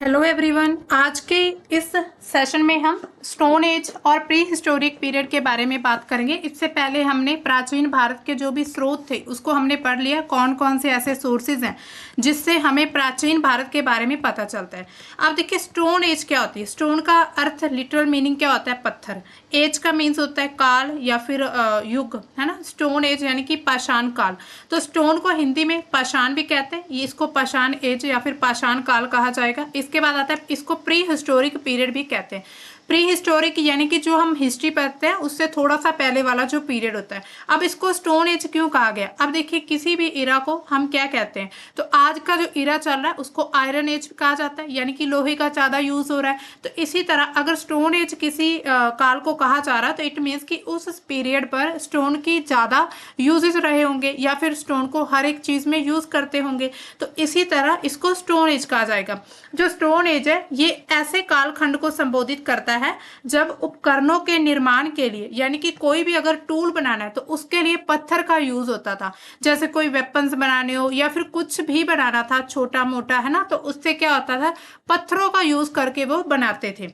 Hello everyone. आज के इस सेशन में हम स्टोन एज और प्री हिस्टोरिक पीरियड के बारे में बात करेंगे। इससे पहले हमने प्राचीन भारत के जो भी स्रोत थे उसको हमने पढ़ लिया, कौन कौन से ऐसे सोर्सेज हैं जिससे हमें प्राचीन भारत के बारे में पता चलता है। अब देखिए स्टोन एज क्या होती है। स्टोन का अर्थ लिटरल मीनिंग क्या होता है? पत्थर। एज का मीन्स होता है काल या फिर युग, है ना। स्टोन एज यानी कि पाषाण काल। तो स्टोन को हिंदी में पाषाण भी कहते हैं, ये इसको पाषाण एज या फिर पाषाण काल कहा जाएगा। इसके बाद आता है इसको प्री हिस्टोरिक पीरियड भी कहते हैं। प्री हिस्टोरिक यानी कि जो हम हिस्ट्री पढ़ते हैं उससे थोड़ा सा पहले वाला जो पीरियड होता है। अब इसको स्टोन एज क्यों कहा गया? अब देखिए किसी भी इरा को हम क्या कहते हैं, तो आज का जो इरा चल रहा है उसको आयरन एज कहा जाता है, यानी कि लोहे का ज्यादा यूज हो रहा है। तो इसी तरह अगर स्टोन एज किसी काल को कहा जा रहा है तो इट मीन्स कि उस पीरियड पर स्टोन की ज्यादा यूजेस रहे होंगे या फिर स्टोन को हर एक चीज में यूज करते होंगे। तो इसी तरह इसको स्टोन एज कहा जाएगा। जो स्टोन एज है ये ऐसे कालखंड को संबोधित करता है जब उपकरणों के निर्माण के लिए, यानी कि कोई भी अगर टूल बनाना है तो उसके लिए पत्थर का यूज होता था। जैसे कोई वेपन्स बनाने हो या फिर कुछ भी बनाना था छोटा मोटा, है ना, तो उससे क्या होता था, पत्थरों का यूज करके वो बनाते थे।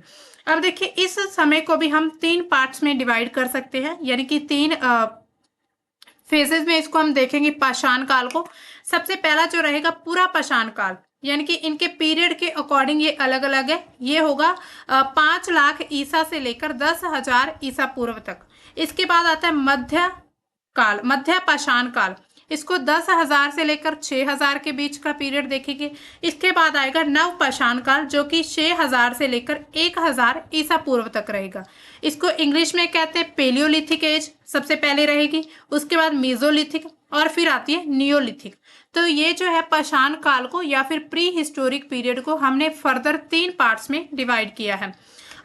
अब देखिए इस समय को भी हम तीन पार्ट्स में डिवाइड कर सकते हैं, यानी कि तीन फेजेस में इसको हम देखेंगे पाषाण काल को। सबसे पहला जो रहेगा पूरा पाषाण काल, यानी कि इनके पीरियड के अकॉर्डिंग ये अलग अलग है। ये होगा 5 लाख ईसा से लेकर 10,000 ईसा पूर्व तक। इसके बाद आता है मध्य काल, मध्य पाषाण काल। इसको 10,000 से लेकर 6,000 के बीच का पीरियड देखेंगे। इसके बाद आएगा नव पाषाण काल जो कि 6,000 से लेकर 1,000 ईसा पूर्व तक रहेगा। इसको इंग्लिश में कहते हैं पेलियोलिथिक एज, सबसे पहले रहेगी। उसके बाद मेसोलिथिक और फिर आती है नियोलिथिक। तो ये जो है पाषाण काल को या फिर प्री हिस्टोरिक पीरियड को हमने फर्दर तीन पार्ट्स में डिवाइड किया है।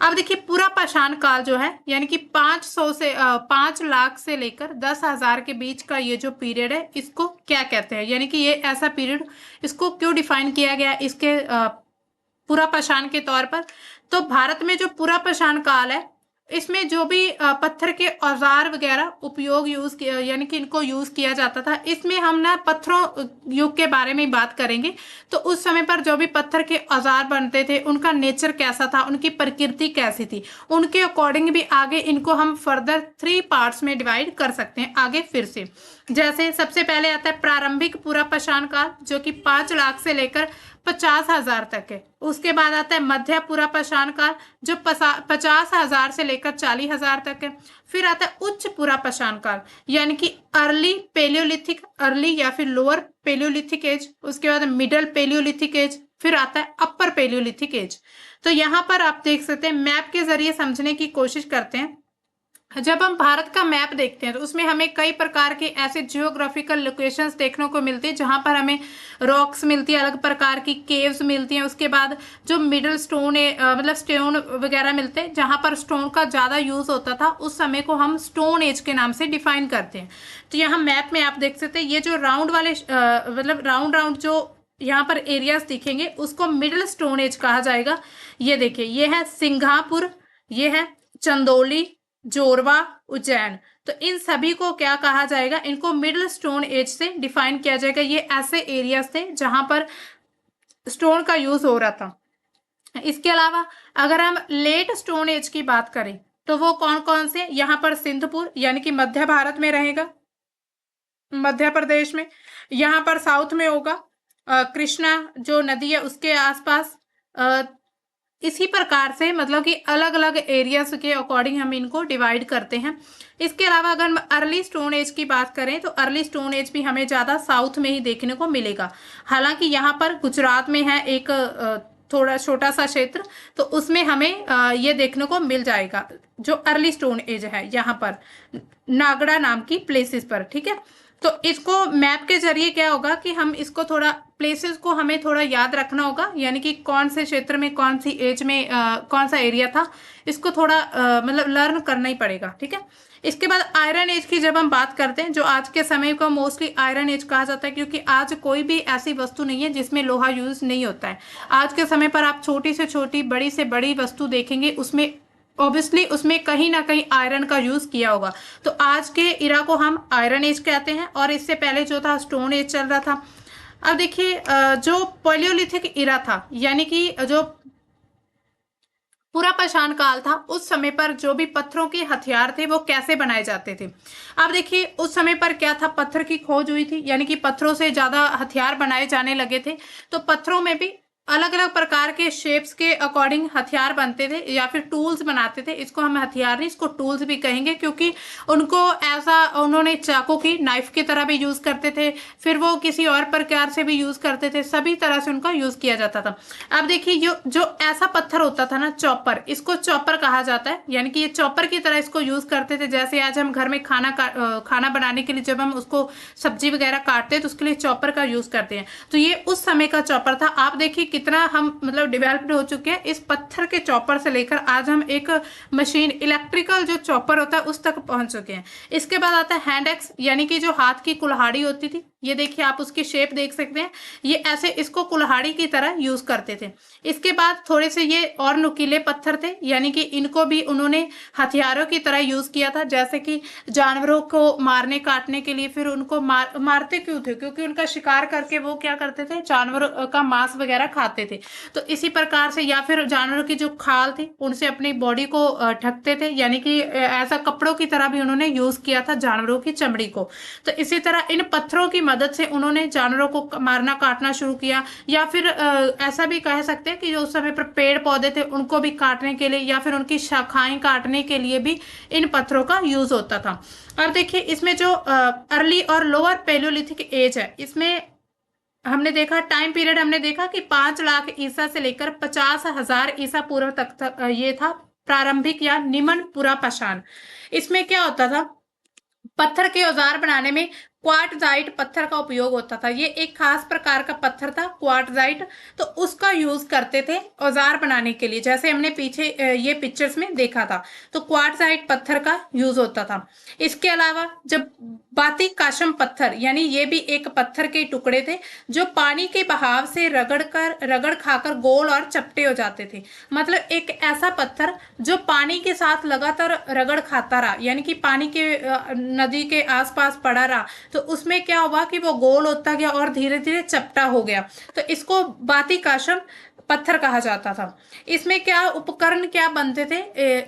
अब देखिए पूरा पाषाण काल जो है यानी कि 5 लाख से लेकर 10,000 के बीच का ये जो पीरियड है इसको क्या कहते हैं, यानी कि ये ऐसा पीरियड इसको क्यों डिफाइन किया गया इसके पूरा पाषाण के तौर पर। तो भारत में जो पूरा पाषाण काल है इसमें जो भी पत्थर के औजार वगैरह उपयोग यूज किया, यानी कि इनको यूज किया जाता था। इसमें हम ना पत्थरों युग के बारे में बात करेंगे। तो उस समय पर जो भी पत्थर के औजार बनते थे उनका नेचर कैसा था, उनकी प्रकृति कैसी थी, उनके अकॉर्डिंग भी आगे इनको हम फर्दर 3 पार्ट्स में डिवाइड कर सकते हैं आगे फिर से। जैसे सबसे पहले आता है प्रारंभिक पूरा पाषाण काल जो कि 5 लाख से लेकर 50,000 तक है। उसके बाद आता है मध्य पूरा पाषाण काल जो 50,000 से लेकर 40,000 तक है। फिर आता है उच्च पूरा पाषाण काल यानी कि अर्ली पेलियोलिथिक, अर्ली या फिर लोअर पेलियोलिथिक एज। उसके बाद मिडल पेलियोलिथिक एज, फिर आता है अपर पेलियोलिथिक एज। तो यहाँ पर आप देख सकते हैं मैप के जरिए समझने की कोशिश करते हैं। जब हम भारत का मैप देखते हैं तो उसमें हमें कई प्रकार के ऐसे जियोग्राफिकल लोकेशंस देखने को मिलते हैं जहां पर हमें रॉक्स मिलती है, अलग प्रकार की केव्स मिलती हैं। उसके बाद जो मिडल स्टोन है मतलब स्टोन वगैरह मिलते हैं जहां पर स्टोन का ज़्यादा यूज होता था, उस समय को हम स्टोन एज के नाम से डिफाइन करते हैं। तो यहाँ मैप में आप देख सकते हैं ये जो राउंड वाले मतलब राउंड राउंड जो यहाँ पर एरियाज दिखेंगे उसको मिडिल स्टोन एज कहा जाएगा। ये देखिए ये है सिंघापुर, ये है चंदौली, जोरवा, उज्जैन। तो इन सभी को क्या कहा जाएगा, इनको मिडिल स्टोन एज से डिफाइन किया जाएगा। ये ऐसे एरियाज थे जहां पर स्टोन का यूज हो रहा था। इसके अलावा अगर हम लेट स्टोन एज की बात करें तो वो कौन कौन से, यहाँ पर सिंधपुर यानी कि मध्य भारत में रहेगा, मध्य प्रदेश में। यहाँ पर साउथ में होगा कृष्णा जो नदी है उसके आसपास। इसी प्रकार से मतलब कि अलग अलग एरियाज के अकॉर्डिंग हम इनको डिवाइड करते हैं। इसके अलावा अगर हम अर्ली स्टोन एज की बात करें तो अर्ली स्टोन एज भी हमें ज़्यादा साउथ में ही देखने को मिलेगा। हालांकि यहाँ पर गुजरात में है एक थोड़ा छोटा सा क्षेत्र, तो उसमें हमें ये देखने को मिल जाएगा जो अर्ली स्टोन एज है यहाँ पर नागड़ा नाम की प्लेसेस पर। ठीक है, तो इसको मैप के जरिए क्या होगा कि हम इसको थोड़ा प्लेसेस को हमें थोड़ा याद रखना होगा, यानी कि कौन से क्षेत्र में कौन सी एज में कौन सा एरिया था, इसको थोड़ा मतलब लर्न करना ही पड़ेगा। ठीक है, इसके बाद आयरन एज की जब हम बात करते हैं, जो आज के समय को मोस्टली आयरन एज कहा जाता है क्योंकि आज कोई भी ऐसी वस्तु नहीं है जिसमें लोहा यूज नहीं होता है। आज के समय पर आप छोटी से छोटी बड़ी से बड़ी वस्तु देखेंगे उसमें ऑब्वियसली उसमें कहीं ना कहीं आयरन का यूज किया होगा। तो आज के इरा को हम आयरन एज कहते हैं और इससे पहले जो था स्टोन एज चल रहा था। अब देखिए जो पैलियोलिथिक इरा था, यानी कि जो पूरा पाषाण काल था, उस समय पर जो भी पत्थरों के हथियार थे वो कैसे बनाए जाते थे। अब देखिए उस समय पर क्या था, पत्थर की खोज हुई थी, यानी कि पत्थरों से ज्यादा हथियार बनाए जाने लगे थे। तो पत्थरों में भी अलग अलग प्रकार के शेप्स के अकॉर्डिंग हथियार बनते थे या फिर टूल्स बनाते थे। इसको हम हथियार नहीं, इसको टूल्स भी कहेंगे, क्योंकि उनको ऐसा उन्होंने चाकू की नाइफ की तरह भी यूज करते थे, फिर वो किसी और प्रकार से भी यूज करते थे, सभी तरह से उनका यूज किया जाता था। अब देखिए जो जो ऐसा पत्थर होता था ना, चॉपर, इसको चॉपर कहा जाता है, यानी कि ये चॉपर की तरह इसको यूज करते थे। जैसे आज हम घर में खाना बनाने के लिए जब हम उसको सब्जी वगैरह काटते हैं तो उसके लिए चॉपर का यूज करते हैं। तो ये उस समय का चॉपर था। आप देखिए कितना हम मतलब डेवलप्ड हो चुके हैं, इस पत्थर के चॉपर से लेकर आज हम एक मशीन इलेक्ट्रिकल जो चॉपर होता है उस तक पहुंच चुके हैं। इसके बाद आता है हैंड एक्स, यानी कि जो हाथ की कुल्हाड़ी होती थी। ये देखिए आप उसकी शेप देख सकते हैं, ये ऐसे इसको कुल्हाड़ी की तरह यूज करते थे। इसके बाद थोड़े से ये और नुकीले पत्थर थे, यानी कि इनको भी उन्होंने हथियारों की तरह यूज किया था, जैसे कि जानवरों को मारने काटने के लिए। फिर उनको मारते क्यों थे, क्योंकि उनका शिकार करके वो क्या करते थे, जानवरों का मांस वगैरह खाते थे। तो इसी प्रकार से, या फिर जानवरों की जो खाल थी उनसे अपनी बॉडी को ढकते थे, यानी कि ऐसा कपड़ों की तरह भी उन्होंने यूज किया था जानवरों की चमड़ी को। तो इसी तरह इन पत्थरों की मदद से उन्होंने जानवरों को मारना काटना शुरू किया। या फिर ऐसा भी कह सकते हैं कि जो उस समय पर पेड़ पौधे थे उनको भी काटने के लिए या फिर उनकी शाखाएं काटने के लिए भी इन पत्थरों का यूज होता था। अब देखिए इसमें जो अर्ली और लोअर पैलियोलिथिक एज है, इसमें हमने देखा टाइम पीरियड, हमने देखा कि 5 लाख ईसा से लेकर 50,000 ईसा पूर्व तक ये था प्रारंभिक या निम्न पूरा पाषाण। इसमें क्या होता था, पत्थर के औजार बनाने में क्वार्टजाइट पत्थर का उपयोग होता था। ये एक खास प्रकार का पत्थर था क्वार्टजाइट, तो उसका यूज करते थे औजार बनाने के लिए, जैसे हमने पीछे ये पिक्चर्स में देखा था। तो क्वार्टजाइट पत्थर का यूज होता था। इसके अलावा जब बाती काशम पत्थर, यानी ये भी एक पत्थर के टुकड़े थे जो पानी के बहाव से रगड़ खाकर गोल और चपटे हो जाते थे। मतलब एक ऐसा पत्थर जो पानी के साथ लगातार रगड़ खाता रहा, यानी कि पानी के नदी के आसपास पड़ा रहा, तो उसमें क्या हुआ कि वो गोल होता गया और धीरे धीरे चपटा हो गया। तो इसको बाती काशम पत्थर कहा जाता था। इसमें क्या उपकरण क्या बनते थे,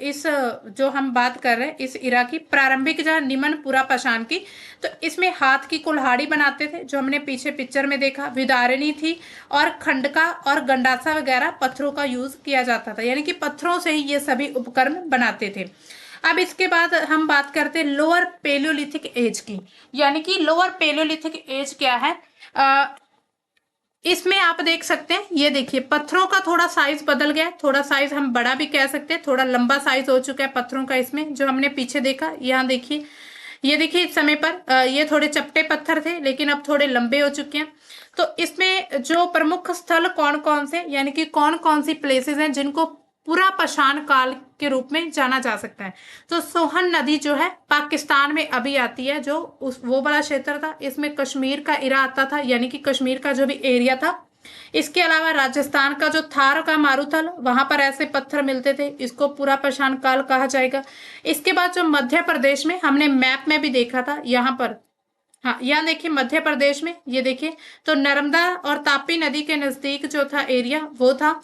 इस जो हम बात कर रहे हैं इस इरा की प्रारंभिक या निम्न पूरा पाषाण की, तो इसमें हाथ की कुल्हाड़ी बनाते थे जो हमने पीछे पिक्चर में देखा, विदारिणी थी, और खंडका और गंडासा वगैरह पत्थरों का यूज किया जाता था, यानी कि पत्थरों से ही ये सभी उपकरण बनाते थे। अब इसके बाद हम बात करते हैं लोअर पेलियोलिथिक एज की, यानी कि लोअर पेलियोलिथिक एज क्या है। इसमें आप देख सकते हैं, ये देखिए पत्थरों का थोड़ा साइज बदल गया, थोड़ा साइज हम बड़ा भी कह सकते हैं, थोड़ा लंबा साइज हो चुका है पत्थरों का। इसमें जो हमने पीछे देखा, यहाँ देखिए, ये देखिए इस समय पर ये थोड़े चपटे पत्थर थे लेकिन अब थोड़े लंबे हो चुके हैं। तो इसमें जो प्रमुख स्थल कौन कौन से, यानी कि कौन कौन सी प्लेसेस हैं जिनको पूरा पाषाण काल के रूप में जाना जा सकता है। तो सोहन नदी जो है पाकिस्तान में अभी आती है, जो वो वाला क्षेत्र था, इसमें कश्मीर का इरा आता था, यानी कि कश्मीर का जो भी एरिया था। इसके अलावा राजस्थान का जो थार का मारूथल, वहां पर ऐसे पत्थर मिलते थे, इसको पूरा पाषाण काल कहा जाएगा। इसके बाद जो मध्य प्रदेश में हमने मैप में भी देखा था, यहाँ पर, हाँ यहाँ देखिए मध्य प्रदेश में, ये देखिए तो नर्मदा और तापी नदी के नजदीक जो था एरिया वो था।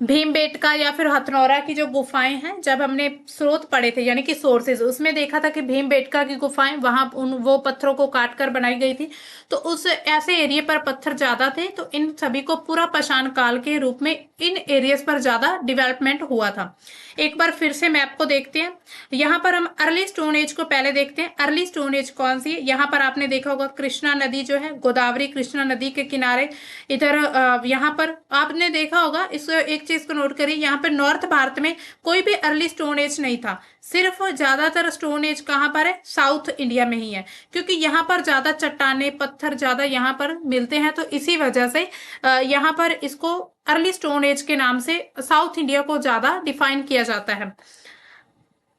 भीमबेटका या फिर हथनौरा की जो गुफाएं हैं, जब हमने स्रोत पढ़े थे यानी कि सोर्सेज, उसमें देखा था कि भीमबेटका की गुफाएं वहां वो पत्थरों को काट कर बनाई गई थी। तो उस ऐसे एरिया पर पत्थर ज्यादा थे, तो इन सभी को पूरा पाषाण काल के रूप में इन एरियाज पर ज्यादा डेवलपमेंट हुआ था। एक बार फिर से मैप को देखते हैं। यहाँ पर हम अर्ली स्टोन एज को पहले देखते हैं। अर्ली स्टोन एज कौन सी है, यहाँ पर आपने देखा होगा कृष्णा नदी जो है, गोदावरी कृष्णा नदी के किनारे इधर यहाँ पर आपने देखा होगा। इस एक चीज को नोट करिए, यहाँ पर नॉर्थ भारत में कोई भी अर्ली स्टोन एज नहीं था, सिर्फ ज्यादातर स्टोन एज कहाँ पर है, साउथ इंडिया में ही है, क्योंकि यहाँ पर ज्यादा चट्टाने पत्थर ज्यादा यहाँ पर मिलते हैं। तो इसी वजह से यहाँ पर इसको अर्ली स्टोन एज के नाम से साउथ इंडिया को ज्यादा डिफाइन किया जाता है।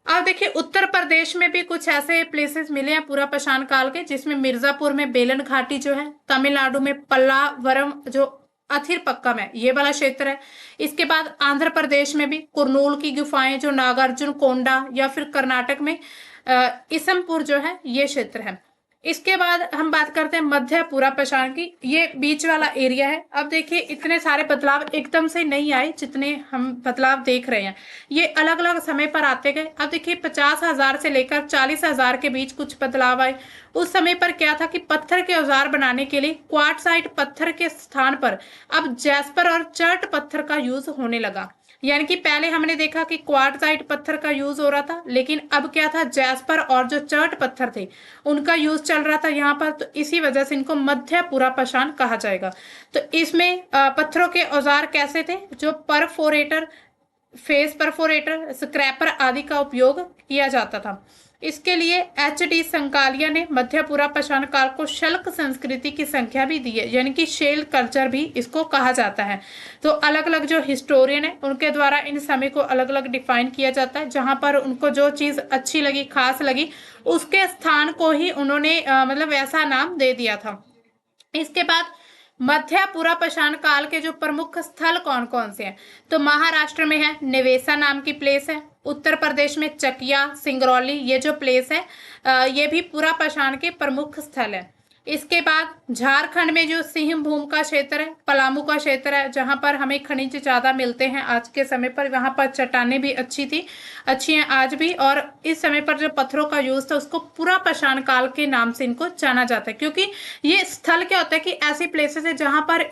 अब देखिए उत्तर प्रदेश में भी कुछ ऐसे प्लेसेस मिले हैं पूरा पाषाण काल के, जिसमें मिर्जापुर में बेलन घाटी जो है, तमिलनाडु में पल्लावरम जो अथिर पक्कम है, ये वाला क्षेत्र है। इसके बाद आंध्र प्रदेश में भी कुरनूल की गुफाएं जो नागार्जुन कोंडा, या फिर कर्नाटक में इसमपुर जो है ये क्षेत्र है। इसके बाद हम बात करते हैं मध्य पूरा पाषाण की। ये बीच वाला एरिया है। अब देखिए इतने सारे बदलाव एकदम से नहीं आए जितने हम बदलाव देख रहे हैं, ये अलग अलग समय पर आते गए। अब देखिए 50,000 से लेकर 40,000 के बीच कुछ बदलाव आए। उस समय पर क्या था कि पत्थर के औजार बनाने के लिए क्वार्टजाइट पत्थर के स्थान पर अब जैस्पर और चर्ट पत्थर का यूज होने लगा। यानी कि पहले हमने देखा कि क्वार्टजाइट पत्थर का यूज हो रहा था, लेकिन अब क्या था, जैस्पर और जो चर्ट पत्थर थे उनका यूज चल रहा था यहाँ पर। तो इसी वजह से इनको मध्य पूरा पाषाण कहा जाएगा। तो इसमें पत्थरों के औजार कैसे थे, जो परफोरेटर, फेस परफोरेटर, स्क्रैपर आदि का उपयोग किया जाता था। इसके लिए एच.डी. संकालिया ने मध्य पूरा पाषाण काल को शल्क संस्कृति की संख्या भी दी है, यानी कि शेल कल्चर भी इसको कहा जाता है। तो अलग अलग जो हिस्टोरियन है उनके द्वारा इन समय को अलग अलग डिफाइन किया जाता है। जहां पर उनको जो चीज अच्छी लगी, खास लगी, उसके स्थान को ही उन्होंने मतलब वैसा नाम दे दिया था। इसके बाद मध्य पूरा पाषाण काल के जो प्रमुख स्थल कौन कौन से हैं, तो महाराष्ट्र में है निवेसा नाम की प्लेस है। उत्तर प्रदेश में चकिया, सिंगरौली, ये जो प्लेस है ये भी पूरा पाषाण के प्रमुख स्थल है। इसके बाद झारखंड में जो सिंहभूम का क्षेत्र है, पलामू का क्षेत्र है, जहां पर हमें खनिज ज्यादा मिलते हैं आज के समय पर। वहां पर चट्टानें भी अच्छी हैं आज भी। और इस समय पर जो पत्थरों का यूज था उसको पूरा पाषाण काल के नाम से इनको जाना जाता है, क्योंकि ये स्थल क्या होता है कि ऐसी प्लेसेस है जहां पर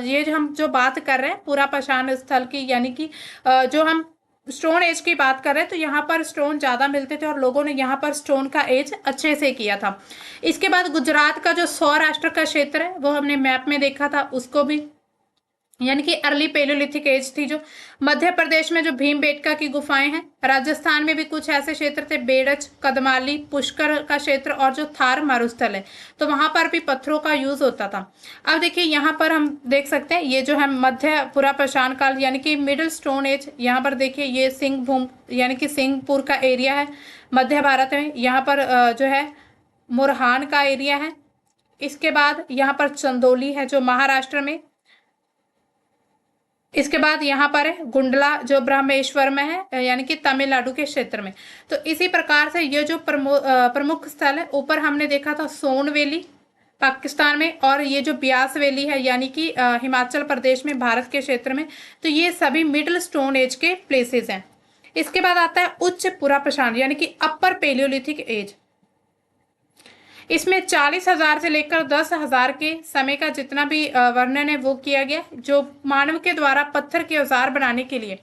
ये जो हम जो बात कर रहे हैं पूरा पाषाण स्थल की, यानी कि जो हम स्टोन एज की बात कर रहे हैं, तो यहाँ पर स्टोन ज्यादा मिलते थे और लोगों ने यहाँ पर स्टोन का एज अच्छे से किया था। इसके बाद गुजरात का जो सौराष्ट्र का क्षेत्र है वो हमने मैप में देखा था, उसको भी यानी कि अर्ली पेलोलिथिक एज थी। जो मध्य प्रदेश में जो भीमबेटका की गुफाएं हैं, राजस्थान में भी कुछ ऐसे क्षेत्र थे, बेड़च, कदमाली, पुष्कर का क्षेत्र और जो थार मारुस्थल है, तो वहां पर भी पत्थरों का यूज होता था। अब देखिए यहाँ पर हम देख सकते हैं ये जो है मध्य पूरा पाषाण काल यानी कि मिडिल स्टोन एज। यहाँ पर देखिए ये सिंहभूम यानी कि सिंहपुर का एरिया है मध्य भारत में। यहाँ पर जो है मुरहान का एरिया है। इसके बाद यहाँ पर चंदौली है जो महाराष्ट्र में। इसके बाद यहाँ पर है गुंडला जो ब्रह्मेश्वर में है, यानी कि तमिलनाडु के क्षेत्र में। तो इसी प्रकार से ये जो प्रमुख स्थल है, ऊपर हमने देखा था सोन वैली पाकिस्तान में, और ये जो ब्यास वैली है यानी कि हिमाचल प्रदेश में भारत के क्षेत्र में। तो ये सभी मिडिल स्टोन एज के प्लेसेस हैं। इसके बाद आता है उच्च पूरा पाषाण यानी कि अपर पेलियोलिथिक एज। इसमें 40,000 से लेकर 10,000 के समय का जितना भी वर्णन है वो किया गया, जो मानव के द्वारा पत्थर के औजार बनाने के लिए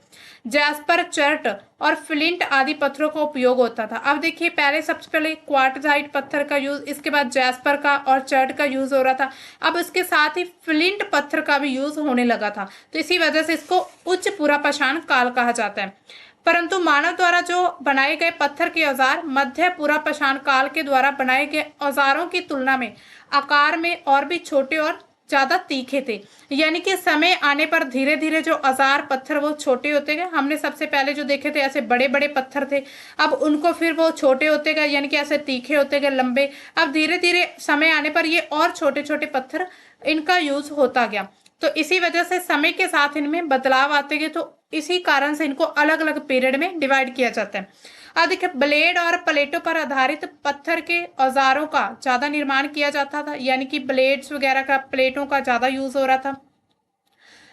जैस्पर, चर्ट और फ्लिंट आदि पत्थरों का उपयोग होता था। अब देखिए पहले सबसे पहले क्वार्टजाइट पत्थर का यूज, इसके बाद जैस्पर का और चर्ट का यूज हो रहा था। अब इसके साथ ही फ्लिंट पत्थर का भी यूज होने लगा था। तो इसी वजह से इसको उच्च पूरा पाषाण काल कहा जाता है। परंतु मानव द्वारा जो बनाए गए पत्थर के औजार मध्य पूरा पाषाण काल के द्वारा बनाए गए औजारों की तुलना में आकार में और भी छोटे और ज्यादा तीखे थे। यानी कि समय आने पर धीरे धीरे जो औजार पत्थर वो छोटे होते गए। हमने सबसे पहले जो देखे थे ऐसे बड़े बड़े पत्थर थे, अब उनको फिर वो छोटे होते गए, यानी कि ऐसे तीखे होते गए, लंबे। अब धीरे धीरे समय आने पर ये और छोटे छोटे पत्थर इनका यूज होता गया। तो इसी वजह से समय के साथ इनमें बदलाव आते गए। तो इसी कारण से इनको अलग अलग पीरियड में डिवाइड किया जाता है। अब देखिए ब्लेड और प्लेटों पर आधारित पत्थर के औजारों का ज्यादा निर्माण किया जाता था, यानी कि ब्लेड्स वगैरह का, प्लेटों का ज्यादा यूज हो रहा था।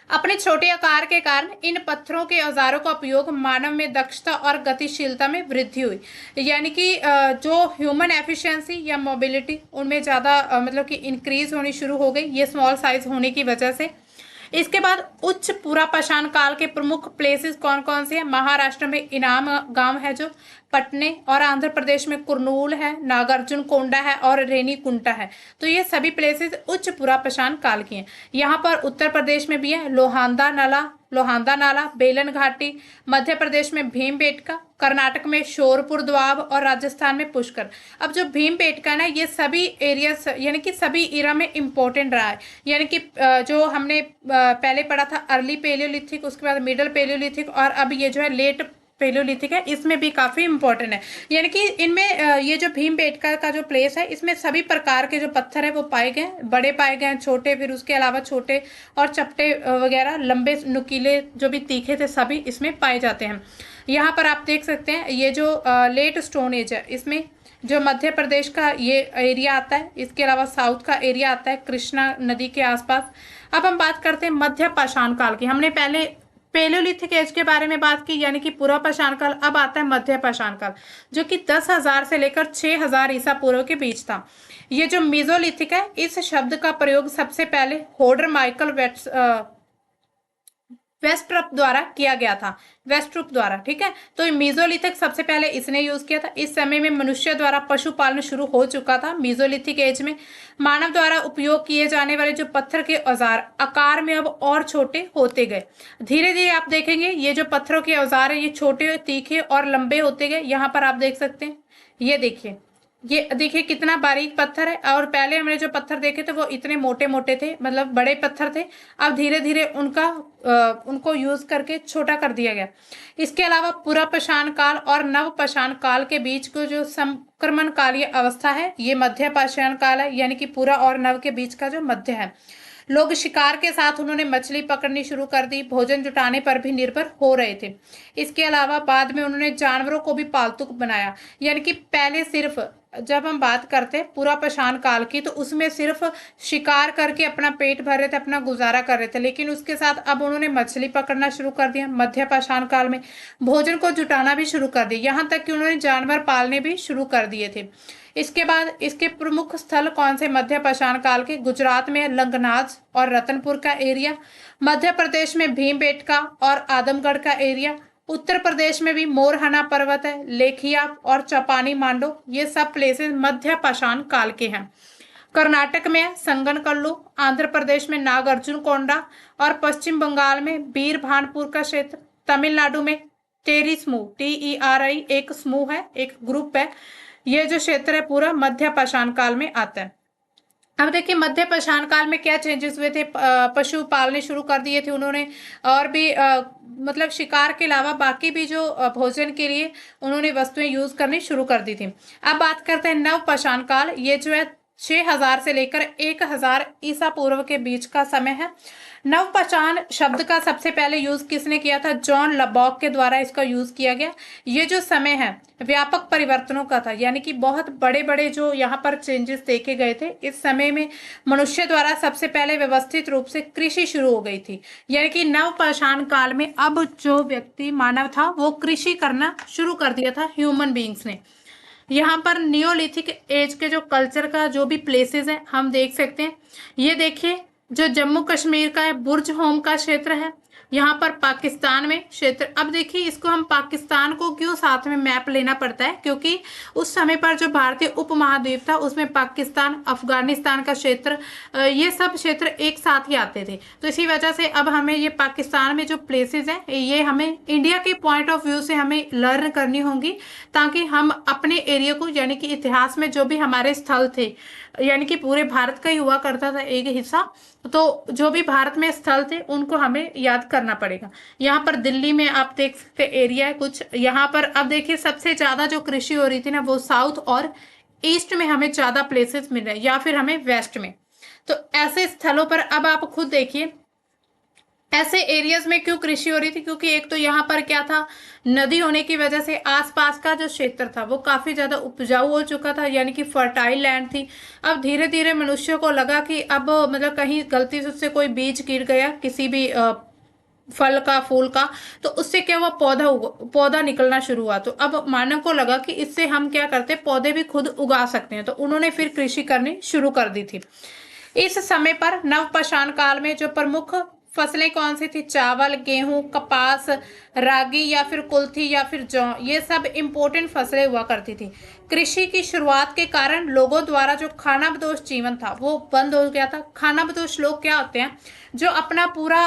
अपने छोटे आकार के कारण इन पत्थरों के औजारों का उपयोग मानव में दक्षता और गतिशीलता में वृद्धि हुई, यानी कि जो ह्यूमन एफिशिएंसी या मोबिलिटी उनमें ज़्यादा मतलब कि इंक्रीज होनी शुरू हो गई, ये स्मॉल साइज होने की वजह से। इसके बाद उच्च पूरा पाषाण काल के प्रमुख प्लेसेस कौन कौन से हैं? महाराष्ट्र में इनाम गांव है जो पटने, और आंध्र प्रदेश में कुरनूल है, नागार्जुन कोंडा है और रेनीकुंटा है। तो ये सभी प्लेसेस उच्च पूरा पाषाण काल की हैं। यहाँ पर उत्तर प्रदेश में भी है लोहांदा नाला, बेलन घाटी, मध्य प्रदेश में भीमबेटका, कर्नाटक में शोरपुर द्वाब और राजस्थान में पुष्कर। अब जो भीमबेटका ना, ये सभी एरियाज यानी कि सभी इरा में इम्पोर्टेंट रहा है। यानी कि जो हमने पहले पढ़ा था अर्ली पेलियोलिथिक, उसके बाद मिडल पेलियोलिथिक, और अब ये जो है लेट पेलियोलिथिक है, इसमें भी काफी इंपॉर्टेंट है। यानी कि इनमें ये जो भीमबेटका का जो प्लेस है, इसमें सभी प्रकार के जो पत्थर है वो पाए गए, बड़े पाए गए, छोटे, फिर उसके अलावा छोटे और चपटे वगैरह, लंबे, नुकीले, जो भी तीखे थे, सभी इसमें पाए जाते हैं। यहाँ पर आप देख सकते हैं ये जो लेट स्टोन एज है, इसमें जो मध्य प्रदेश का ये एरिया आता है। इसके अलावा साउथ का एरिया आता है कृष्णा नदी के आसपास। अब हम बात करते हैं मध्य पाषाण काल की। हमने पहले पेलोलिथिक एज के बारे में बात की, यानी कि पूर्व पाषाण काल। अब आता है मध्य पाषाण काल, जो कि 10,000 से लेकर 6,000 ईसा पूर्व के बीच था। ये जो मीजोलिथिक है, इस शब्द का प्रयोग सबसे पहले होडर माइकल वेस्ट्रप द्वारा किया गया था, वेस्ट्रुप द्वारा, ठीक है। तो मीजोलिथिक सबसे पहले इसने यूज किया था। इस समय में मनुष्य द्वारा पशुपालन शुरू हो चुका था। मीजोलिथिक एज में मानव द्वारा उपयोग किए जाने वाले जो पत्थर के औजार आकार में अब और छोटे होते गए। धीरे धीरे आप देखेंगे ये जो पत्थरों के औजार है, ये छोटे, तीखे और लंबे होते गए। यहाँ पर आप देख सकते हैं, ये देखिए कितना बारीक पत्थर है। और पहले हमने जो पत्थर देखे थे वो इतने मोटे मोटे थे, मतलब बड़े पत्थर थे। अब धीरे धीरे उनको यूज करके छोटा कर दिया गया। इसके अलावा पूर्व पाषाण काल और नव पाषाण काल के बीच को जो संक्रमण कालीय अवस्था है, ये मध्य पाषाण काल है, यानी कि पूरा और नव के बीच का जो मध्य है। लोग शिकार के साथ उन्होंने मछली पकड़नी शुरू कर दी, भोजन जुटाने पर भी निर्भर हो रहे थे। इसके अलावा बाद में उन्होंने जानवरों को भी पालतू बनाया, यानी कि पहले सिर्फ जब हम बात करते हैं पूरा पाषाण काल की, तो उसमें सिर्फ शिकार करके अपना पेट भर रहे थे, अपना गुजारा कर रहे थे। लेकिन उसके साथ अब उन्होंने मछली पकड़ना शुरू कर दिया। मध्य पाषाण काल में भोजन को जुटाना भी शुरू कर दिया, यहाँ तक कि उन्होंने जानवर पालने भी शुरू कर दिए थे। इसके बाद इसके प्रमुख स्थल कौन से मध्य पाषाण काल के? गुजरात में लंगनाज और रतनपुर का एरिया, मध्य प्रदेश में भीमबेटका और आदमगढ़ का एरिया, उत्तर प्रदेश में भी मोरहना पर्वत है, लेखिया और चपानी मांडो, ये सब प्लेसेस मध्य पाषाण काल के हैं। कर्नाटक में संगनकल्लू, आंध्र प्रदेश में नागार्जुन कोंडा और पश्चिम बंगाल में बीरभानपुर का क्षेत्र, तमिलनाडु में टेरी समूह, TERI एक समूह है, एक ग्रुप है। ये जो क्षेत्र है पूरा मध्य पाषाण काल में आता है। अब देखिए मध्य पाषाण काल में क्या चेंजेस हुए थे। पशु पालने शुरू कर दिए थे उन्होंने, और भी मतलब शिकार के अलावा बाकी भी जो भोजन के लिए उन्होंने वस्तुएं यूज करनी शुरू कर दी थी। अब बात करते हैं नव पाषाण काल। ये जो है 6,000 से लेकर 1,000 ईसा पूर्व के बीच का समय है। नवपाषाण शब्द का सबसे पहले यूज किसने किया था? जॉन लबॉक के द्वारा इसका यूज किया गया। ये जो समय है व्यापक परिवर्तनों का था, यानी कि बहुत बड़े बड़े जो यहाँ पर चेंजेस देखे गए थे। इस समय में मनुष्य द्वारा सबसे पहले व्यवस्थित रूप से कृषि शुरू हो गई थी, यानी कि नवपाषाण काल में अब जो व्यक्ति मानव था वो कृषि करना शुरू कर दिया था ह्यूमन बींग्स ने। यहाँ पर नियोलिथिक एज के जो कल्चर का जो भी प्लेसेस है हम देख सकते हैं। ये देखिए जो जम्मू कश्मीर का है, बुर्ज होम का क्षेत्र है। यहाँ पर पाकिस्तान में क्षेत्र, अब देखिए इसको हम पाकिस्तान को क्यों साथ में मैप लेना पड़ता है, क्योंकि उस समय पर जो भारतीय उपमहाद्वीप था उसमें पाकिस्तान, अफगानिस्तान का क्षेत्र, ये सब क्षेत्र एक साथ ही आते थे। तो इसी वजह से अब हमें ये पाकिस्तान में जो प्लेसेस हैं ये हमें इंडिया के पॉइंट ऑफ व्यू से हमें लर्न करनी होंगी, ताकि हम अपने एरिया को, यानी कि इतिहास में जो भी हमारे स्थल थे, यानी कि पूरे भारत का ही हुआ करता था एक हिस्सा, तो जो भी भारत में स्थल थे उनको हमें याद करना पड़ेगा। यहाँ पर दिल्ली में आप देख सकते एरिया है कुछ। यहाँ पर अब देखिए सबसे ज्यादा जो कृषि हो रही थी ना वो साउथ और ईस्ट में हमें ज्यादा प्लेसेस मिल रहे हैं, या फिर हमें वेस्ट में। तो ऐसे स्थलों पर अब आप खुद देखिए ऐसे एरियाज में क्यों कृषि हो रही थी, क्योंकि एक तो यहाँ पर क्या था, नदी होने की वजह से आसपास का जो क्षेत्र था वो काफी ज्यादा उपजाऊ हो चुका था, यानी कि फर्टाइल लैंड थी। अब धीरे धीरे मनुष्य को लगा कि अब मतलब कहीं गलती से उससे कोई बीज गिर गया किसी भी फल का, फूल का, तो उससे क्या हुआ, पौधा निकलना शुरू हुआ। तो अब मानव को लगा कि इससे हम क्या करते, पौधे भी खुद उगा सकते हैं। तो उन्होंने फिर कृषि करनी शुरू कर दी थी। इस समय पर नवपाषाण काल में जो प्रमुख फसलें कौन सी थी? चावल, गेहूं, कपास, रागी या फिर कुल्थी या फिर जौ, ये सब इंपॉर्टेंट फसलें हुआ करती थी। कृषि की शुरुआत के कारण लोगों द्वारा जो खानाबदोश जीवन था वो बंद हो गया था। खानाबदोश लोग क्या होते हैं? जो अपना पूरा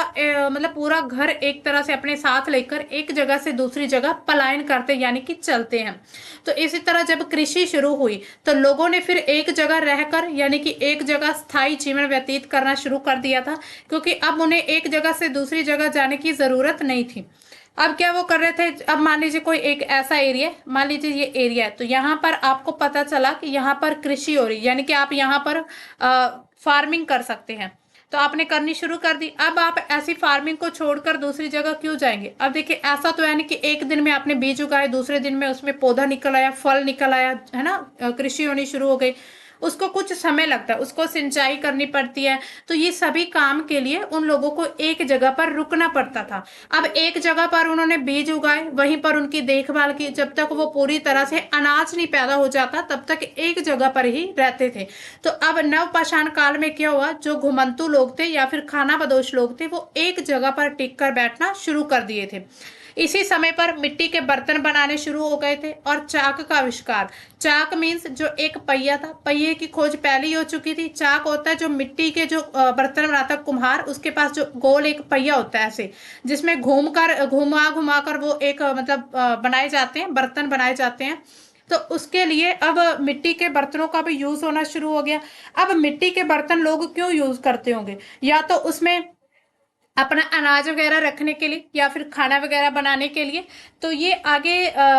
मतलब पूरा घर एक तरह से अपने साथ लेकर एक जगह से दूसरी जगह पलायन करते, यानी कि चलते हैं। तो इसी तरह जब कृषि शुरू हुई तो लोगों ने फिर एक जगह रहकर, यानी कि एक जगह स्थायी जीवन व्यतीत करना शुरू कर दिया था, क्योंकि अब उन्हें एक जगह से दूसरी जगह जाने की जरूरत नहीं थी। अब क्या वो कर रहे थे, अब मान लीजिए कोई एक ऐसा एरिया, मान लीजिए ये एरिया है, तो यहाँ पर आपको पता चला कि यहाँ पर कृषि हो रही, यानी कि आप यहाँ पर फार्मिंग कर सकते हैं। तो आपने करनी शुरू कर दी। अब आप ऐसी फार्मिंग को छोड़कर दूसरी जगह क्यों जाएंगे? अब देखिए, ऐसा तो है नहीं कि एक दिन में आपने बीज उगाए, दूसरे दिन में उसमें पौधा निकल आया, फल निकल आया, है ना, कृषि होनी शुरू हो गई। उसको कुछ समय लगता है, उसको सिंचाई करनी पड़ती है। तो ये सभी काम के लिए उन लोगों को एक जगह पर रुकना पड़ता था। अब एक जगह पर उन्होंने बीज उगाए, वहीं पर उनकी देखभाल की, जब तक वो पूरी तरह से अनाज नहीं पैदा हो जाता तब तक एक जगह पर ही रहते थे। तो अब नवपाषाण काल में क्या हुआ, जो घुमंतु लोग थे या फिर खानाबदोश लोग थे, वो एक जगह पर टिक कर बैठना शुरू कर दिए थे। इसी समय पर मिट्टी के बर्तन बनाने शुरू हो गए थे और चाक का आविष्कार। चाक मीन्स जो एक पहिया था, पहिए की खोज पहले ही हो चुकी थी। चाक होता है जो मिट्टी के जो बर्तन बनाता है कुम्हार, उसके पास जो गोल एक पहिया होता है ऐसे, जिसमें घुमा घुमा कर वो एक मतलब बनाए जाते हैं, बर्तन बनाए जाते हैं। तो उसके लिए अब मिट्टी के बर्तनों का भी यूज होना शुरू हो गया। अब मिट्टी के बर्तन लोग क्यों यूज करते होंगे? या तो उसमें अपना अनाज वगैरह रखने के लिए या फिर खाना वगैरह बनाने के लिए। तो ये आगे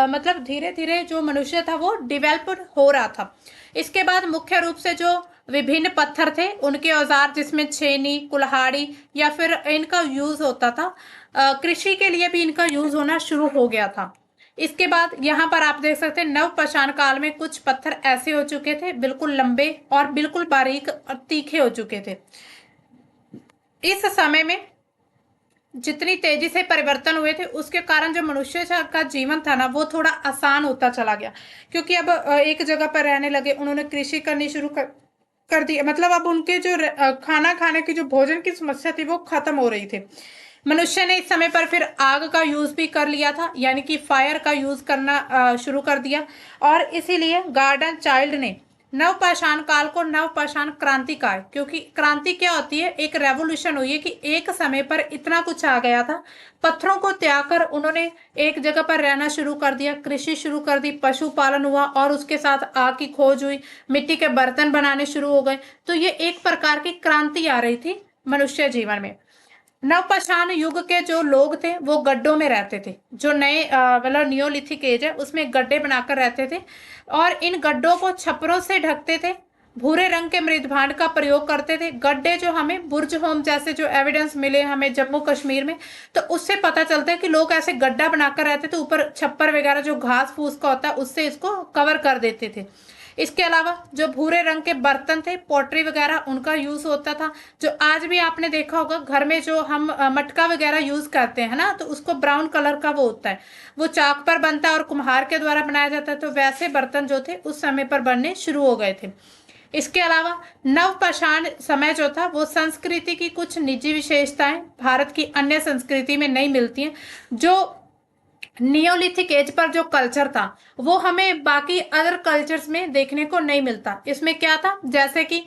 मतलब धीरे धीरे जो मनुष्य था वो डेवलप हो रहा था। इसके बाद मुख्य रूप से जो विभिन्न पत्थर थे, उनके औजार, जिसमें छेनी, कुल्हाड़ी या फिर इनका यूज होता था। कृषि के लिए भी इनका यूज होना शुरू हो गया था। इसके बाद यहाँ पर आप देख सकते हैं, नवपाषाण काल में कुछ पत्थर ऐसे हो चुके थे, बिल्कुल लंबे और बिल्कुल बारीक और तीखे हो चुके थे। इस समय में जितनी तेजी से परिवर्तन हुए थे, उसके कारण जो मनुष्य का जीवन था ना, वो थोड़ा आसान होता चला गया। क्योंकि अब एक जगह पर रहने लगे, उन्होंने कृषि करनी शुरू कर दी। मतलब अब उनके जो खाना खाने की जो भोजन की समस्या थी वो खत्म हो रही थी। मनुष्य ने इस समय पर फिर आग का यूज भी कर लिया था, यानी कि फायर का यूज करना शुरू कर दिया। और इसीलिए गार्डन चाइल्ड ने नवपाषाण काल को नवपाषाण क्रांति कहा है। क्योंकि क्रांति क्या होती है? एक रेवोल्यूशन हुई है कि एक समय पर इतना कुछ आ गया था, पत्थरों को त्याग कर उन्होंने एक जगह पर रहना शुरू कर दिया, कृषि शुरू कर दी, पशुपालन हुआ और उसके साथ आग की खोज हुई, मिट्टी के बर्तन बनाने शुरू हो गए। तो ये एक प्रकार की क्रांति आ रही थी मनुष्य जीवन में। नवपाषाण युग के जो लोग थे वो गड्ढों में रहते थे। जो नए मतलब नियोलिथिक एज है उसमें गड्ढे बनाकर रहते थे और इन गड्ढों को छपरों से ढकते थे। भूरे रंग के मृदभांड का प्रयोग करते थे। गड्ढे जो हमें बुर्ज होम जैसे जो एविडेंस मिले हमें जम्मू कश्मीर में, तो उससे पता चलता है कि लोग ऐसे गड्ढा बनाकर रहते थे, ऊपर छप्पर वगैरह जो घास फूस का होता है उससे इसको कवर कर देते थे। इसके अलावा जो भूरे रंग के बर्तन थे, पोट्री वगैरह, उनका यूज होता था। जो आज भी आपने देखा होगा घर में जो हम मटका वगैरह यूज करते हैं ना, तो उसको ब्राउन कलर का वो होता है, वो चाक पर बनता है और कुम्हार के द्वारा बनाया जाता है। तो वैसे बर्तन जो थे उस समय पर बनने शुरू हो गए थे। इसके अलावा नवपाषाण समय जो था वो संस्कृति की कुछ निजी विशेषताएं भारत की अन्य संस्कृति में नहीं मिलती हैं। जो नियोलिथिक एज पर जो कल्चर था वो हमें बाकी अदर कल्चर्स में देखने को नहीं मिलता। इसमें क्या था, जैसे कि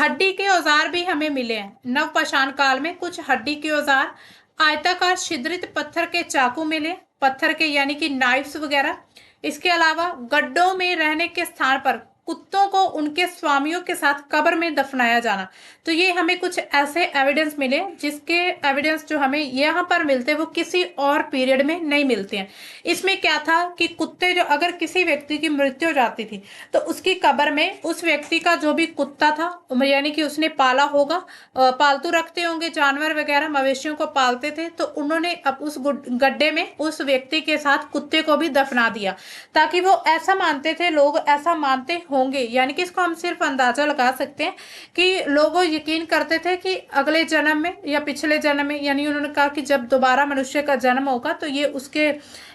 हड्डी के औजार भी हमें मिले हैं नवपाषाण काल में। कुछ हड्डी के औजार, आयताकार छिद्रित पत्थर के चाकू मिले, पत्थर के यानी कि नाइफ्स वगैरह। इसके अलावा गड्ढों में रहने के स्थान पर कुत्तों को उनके स्वामियों के साथ कब्र में दफनाया जाना। तो ये हमें कुछ ऐसे एविडेंस मिले जिसके एविडेंस जो हमें यहाँ पर मिलते हैं वो किसी और पीरियड में नहीं मिलते हैं। इसमें क्या था कि कुत्ते जो, अगर किसी व्यक्ति की मृत्यु हो जाती थी तो उसकी कब्र में उस व्यक्ति का जो भी कुत्ता था, यानी कि उसने पाला होगा, पालतू रखते होंगे जानवर वगैरह, मवेशियों को पालते थे, तो उन्होंने अब उस गड्ढे में उस व्यक्ति के साथ कुत्ते को भी दफना दिया, ताकि वो ऐसा मानते थे, लोग ऐसा मानते होंगे। यानी कि इसको हम सिर्फ अंदाजा लगा सकते हैं कि लोग यकीन करते थे कि अगले जन्म में या पिछले जन्म में, यानी उन्होंने कहा कि जब दोबारा मनुष्य का जन्म होगा तो ये उसके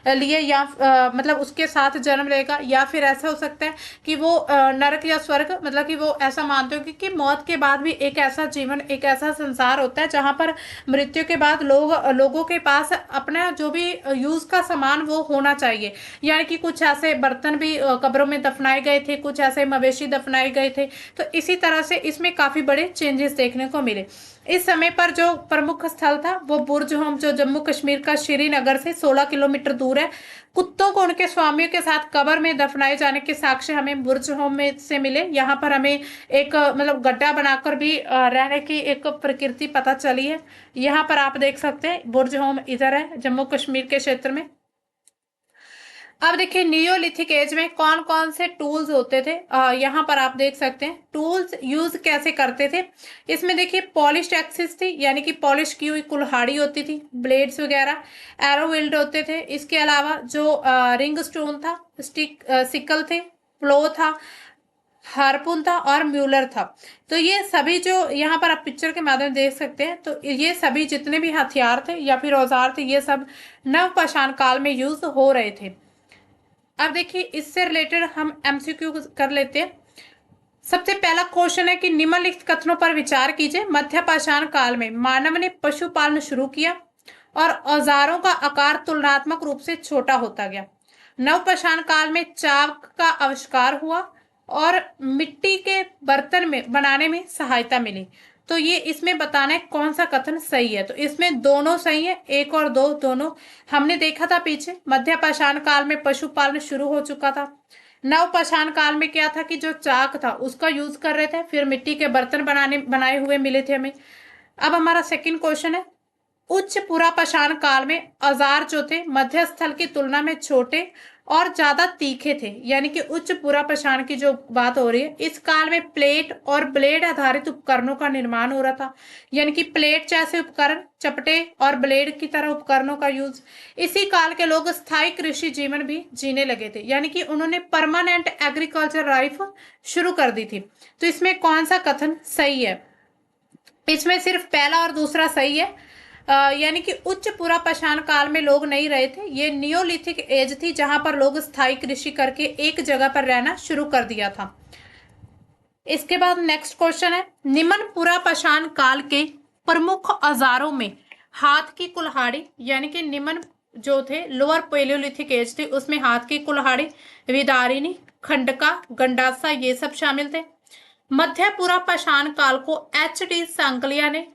लिए या मतलब उसके साथ जन्म लेगा, या फिर ऐसा हो सकता है कि वो नरक या स्वर्ग, मतलब कि वो ऐसा मानते हो कि मौत के बाद भी एक ऐसा जीवन, एक ऐसा संसार होता है जहां पर मृत्यु के बाद लोगों के पास अपना जो भी यूज का सामान वो होना चाहिए। यानी कि कुछ ऐसे बर्तन भी कब्रों में दफनाए गए थे, कुछ ऐसे मवेशी दफनाए गए थे। तो इसी तरह से इसमें काफी बड़े चेंजेस देखने को मिले। इस समय पर जो प्रमुख स्थल था वो बुर्ज होम, जो जम्मू कश्मीर का श्रीनगर से 16 किलोमीटर दूर है। कुत्तों को उनके स्वामियों के साथ कब्र में दफनाए जाने के साक्ष्य हमें बुर्ज होम में से मिले। यहाँ पर हमें एक मतलब गड्ढा बनाकर भी रहने की एक प्रकृति पता चली है। यहाँ पर आप देख सकते हैं बुर्ज होम इधर है जम्मू कश्मीर के क्षेत्र में। अब देखिए नियोलिथिक एज में कौन कौन से टूल्स होते थे, यहाँ पर आप देख सकते हैं टूल्स यूज कैसे करते थे। इसमें देखिए पॉलिश्ड एक्सिस थी, यानी कि पॉलिश की हुई कुल्हाड़ी होती थी, ब्लेड्स वगैरह, एरो वेल्ड होते थे। इसके अलावा जो रिंग स्टोन था, सिकल थे, प्लो था, हार्पून था और म्यूलर था। तो ये सभी जो यहाँ पर आप पिक्चर के माध्यम से देख सकते हैं, तो ये सभी जितने भी हथियार थे या फिर औजार थे, ये सब नवपाषाण काल में यूज हो रहे थे। अब देखिए इससे रिलेटेड हम एमसीक्यू कर लेते हैं। सबसे पहला क्वेश्चन है कि निम्नलिखित कथनों पर विचार कीजिए। मध्यपाषाण काल में मानव ने पशुपालन शुरू किया और औजारों का आकार तुलनात्मक रूप से छोटा होता गया। नवपाषाण काल में चाक का आविष्कार हुआ और मिट्टी के बर्तन में बनाने में सहायता मिली। तो ये इसमें बताना है कौन सा कथन सही है। तो इसमें दोनों सही है, एक और दो दोनों। हमने देखा था पीछे मध्यपाषाण काल में पशुपालन शुरू हो चुका था। नवपाषाण काल में क्या था कि जो चाक था उसका यूज कर रहे थे, फिर मिट्टी के बर्तन बनाए हुए मिले थे हमें। अब हमारा सेकंड क्वेश्चन है, उच्च पुरापाषाण काल में औजार जो थे मध्य स्थल की तुलना में छोटे और ज्यादा तीखे थे। यानी कि उच्च पुरापाषाण की जो बात हो रही है, इस काल में प्लेट और ब्लेड आधारित उपकरणों का निर्माण हो रहा था। यानी कि प्लेट जैसे उपकरण, चपटे और ब्लेड की तरह उपकरणों का यूज। इसी काल के लोग स्थायी कृषि जीवन भी जीने लगे थे, यानी कि उन्होंने परमानेंट एग्रीकल्चर लाइफ शुरू कर दी थी। तो इसमें कौन सा कथन सही है? इसमें सिर्फ पहला और दूसरा सही है। यानी कि उच्च पुरापाषाण काल में लोग नहीं रहे थे, ये नियोलिथिक एज थी जहां पर लोग स्थायी कृषि करके एक जगह पर रहना शुरू कर दिया था। इसके बाद नेक्स्ट क्वेश्चन है, निम्न पुरापाषाण काल के प्रमुख औजारों में हाथ की कुल्हाड़ी, यानी कि निम्न जो थे लोअर पेलियोलिथिक एज थी उसमें हाथ की कुल्हाड़ी, विदारिणी, खंडका, गंडासा ये सब शामिल थे। मध्य पुरापाषाण काल को एच.डी. सांकलिया ने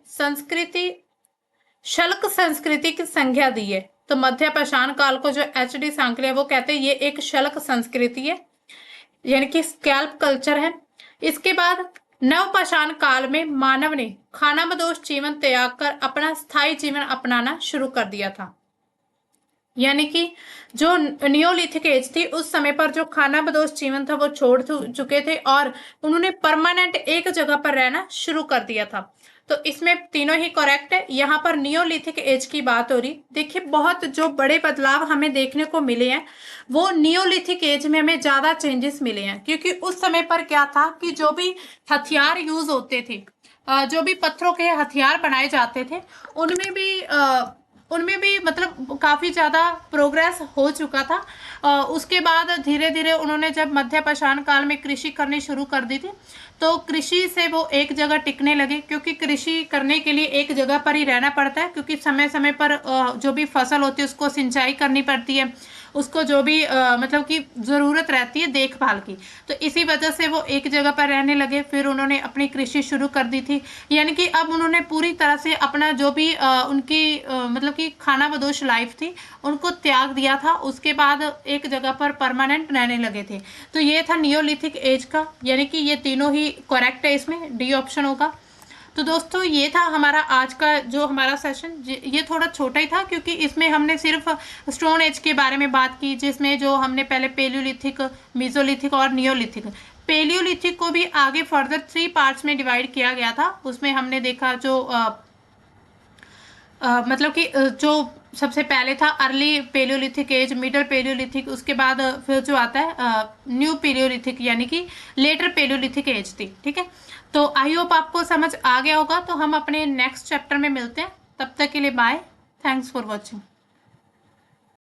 शल्क संस्कृति की संज्ञा दी है। तो मध्यपाषाण काल को जो एच.डी. सांकलिया वो कहते हैं ये एक शल्क संस्कृति है, यानी कि स्कैल्प कल्चर है। इसके बाद नवपाषाण काल में मानव ने खानाबदोश जीवन त्याग कर अपना स्थायी जीवन अपनाना शुरू कर दिया था। यानी कि जो नियोलिथिक एज थी उस समय पर जो खानाबदोश जीवन था वो छोड़ चुके थे और उन्होंने परमानेंट एक जगह पर रहना शुरू कर दिया था। तो इसमें तीनों ही करेक्ट है। यहाँ पर नियोलिथिक एज की बात हो रही। देखिए बहुत जो बड़े बदलाव हमें देखने को मिले हैं वो नियोलिथिक एज में हमें ज्यादा चेंजेस मिले हैं, क्योंकि उस समय पर क्या था कि जो भी हथियार यूज होते थे, जो भी पत्थरों के हथियार बनाए जाते थे, उनमें भी मतलब काफ़ी ज़्यादा प्रोग्रेस हो चुका था। उसके बाद धीरे धीरे उन्होंने जब मध्यपाषाण काल में कृषि करनी शुरू कर दी थी तो कृषि से वो एक जगह टिकने लगे, क्योंकि कृषि करने के लिए एक जगह पर ही रहना पड़ता है, क्योंकि समय समय पर जो भी फसल होती है उसको सिंचाई करनी पड़ती है, उसको जो भी मतलब कि ज़रूरत रहती है देखभाल की। तो इसी वजह से वो एक जगह पर रहने लगे। फिर उन्होंने अपनी कृषि शुरू कर दी थी, यानी कि अब उन्होंने पूरी तरह से अपना जो भी उनकी मतलब कि खानाबदोश लाइफ थी उनको त्याग दिया था। उसके बाद एक जगह पर परमानेंट रहने लगे थे। तो ये था नियोलिथिक एज का, यानी कि ये तीनों ही करेक्ट है, इसमें डी ऑप्शन होगा। तो दोस्तों ये था हमारा आज का जो हमारा सेशन। ये थोड़ा छोटा ही था क्योंकि इसमें हमने सिर्फ स्टोन एज के बारे में बात की, जिसमें जो हमने पहले पेलियोलिथिक, मेसोलिथिक और नियोलिथिक, पेलियोलिथिक को भी आगे फर्दर 3 पार्ट्स में डिवाइड किया गया था। उसमें हमने देखा जो मतलब कि जो सबसे पहले था early paleolithic age, middle paleolithic, उसके बाद फिर जो आता है न्यू पेलियोलिथिक यानी कि लेटर पेलियोलिथिक एज थी। ठीक है, तो आई होप आपको समझ आ गया होगा। तो हम अपने नेक्स्ट चैप्टर में मिलते हैं, तब तक के लिए बाय, थैंक्स फॉर वॉचिंग।